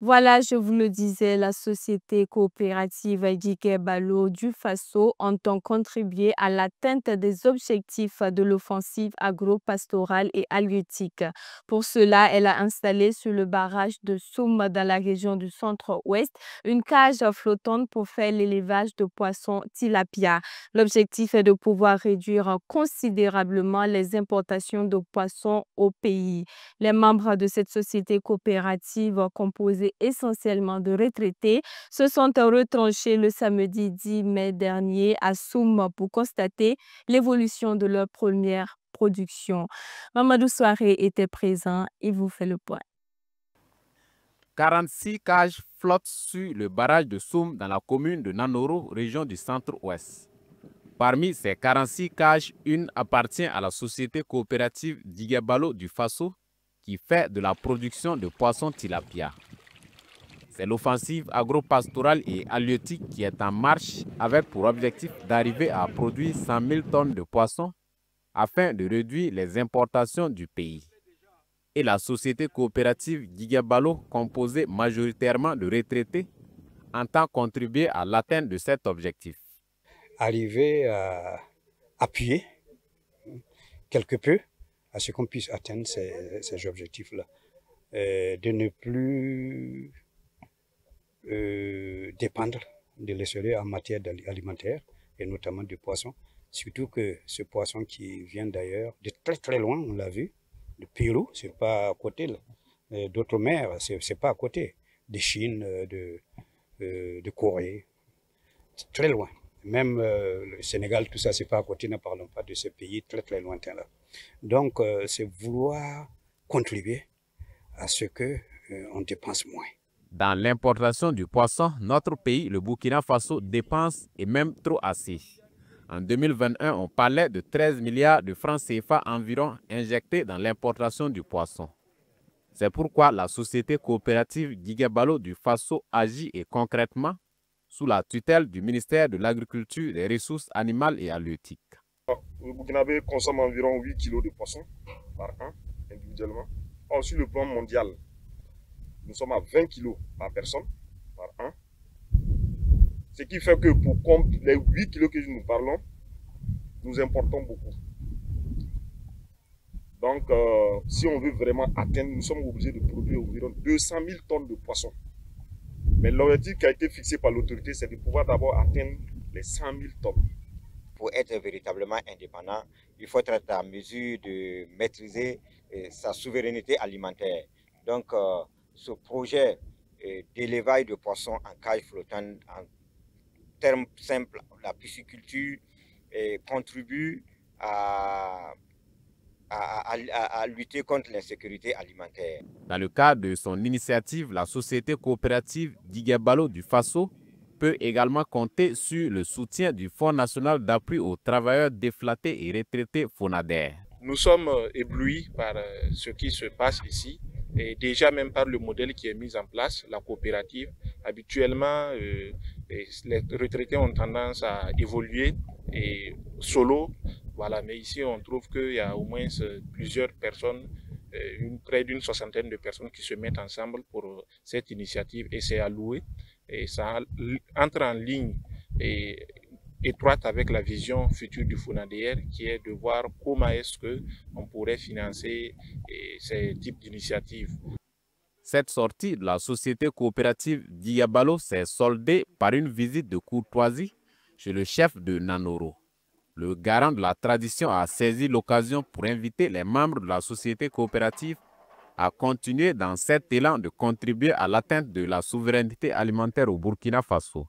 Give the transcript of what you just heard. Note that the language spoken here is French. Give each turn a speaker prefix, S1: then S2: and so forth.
S1: Voilà, je vous le disais, la société coopérative Dikebalo du Faso entend contribuer à l'atteinte des objectifs de l'offensive agro-pastorale et halieutique. Pour cela, elle a installé sur le barrage de Soum dans la région du centre-ouest une cage flottante pour faire l'élevage de poissons tilapia. L'objectif est de pouvoir réduire considérablement les importations de poissons au pays. Les membres de cette société coopérative, composée essentiellement de retraités, se sont retranchés le samedi 10 mai dernier à Soum pour constater l'évolution de leur première production. Mamadou Soare était présent, il vous fait le point.
S2: 46 cages flottent sur le barrage de Soum dans la commune de Nanoro, région du centre-ouest. Parmi ces 46 cages, une appartient à la société coopérative Dikebalo du Faso qui fait de la production de poissons tilapia. C'est l'offensive agro-pastorale et halieutique qui est en marche avec pour objectif d'arriver à produire 100 000 tonnes de poissons afin de réduire les importations du pays. Et la société coopérative Dikebalo, composée majoritairement de retraités, entend contribuer à l'atteinte de cet objectif.
S3: Arriver à appuyer quelque peu à ce qu'on puisse atteindre ces objectifs-là. De ne plus dépendre de l'extérieur en matière alimentaire et notamment du poisson. Surtout que ce poisson qui vient d'ailleurs de très très loin, on l'a vu, de Pérou, c'est pas à côté là. D'autres mers, c'est pas à côté. De Chine, de Corée, très loin. Même le Sénégal, tout ça, c'est pas à côté, ne parlons pas de ces pays très très lointains là. Donc, c'est vouloir contribuer à ce qu'on dépense moins.
S2: Dans l'importation du poisson, notre pays, le Burkina Faso, dépense et même trop assez. En 2021, on parlait de 13 milliards de francs CFA environ injectés dans l'importation du poisson. C'est pourquoi la société coopérative Dikebalo du Faso agit et concrètement sous la tutelle du ministère de l'Agriculture, des Ressources animales et halieutiques.
S4: Le Burkinabé consomme environ 8 kg de poissons par an, individuellement. Or, sur le plan mondial, nous sommes à 20 kg par personne par an. Ce qui fait que pour les 8 kg que nous parlons, nous importons beaucoup. Donc, si on veut vraiment atteindre, nous sommes obligés de produire environ 200 000 tonnes de poissons. Mais l'objectif qui a été fixé par l'autorité, c'est de pouvoir d'abord atteindre les 100 000 tonnes.
S5: Pour être véritablement indépendant, il faut être en mesure de maîtriser sa souveraineté alimentaire. Donc, ce projet d'élevage de poissons en cage flottante, en termes simples, la pisciculture contribue à lutter contre l'insécurité alimentaire.
S2: Dans le cadre de son initiative, la société coopérative Dikebalo du Faso peut également compter sur le soutien du Fonds national d'appui aux travailleurs déflattés et retraités FONADER.
S6: Nous sommes éblouis par ce qui se passe ici et déjà même par le modèle qui est mis en place, la coopérative. Habituellement, les retraités ont tendance à évoluer et solo. Voilà, mais ici on trouve qu'il y a au moins plusieurs personnes, près d'une soixantaine de personnes qui se mettent ensemble pour cette initiative et c'est alloué. Et ça entre en ligne étroite avec la vision future du FONADER qui est de voir comment est-ce qu'on pourrait financer ces types d'initiatives.
S2: Cette sortie de la société coopérative Dikebalo s'est soldée par une visite de courtoisie chez le chef de Nanoro. Le garant de la tradition a saisi l'occasion pour inviter les membres de la société coopérative à continuer dans cet élan de contribuer à l'atteinte de la souveraineté alimentaire au Burkina Faso.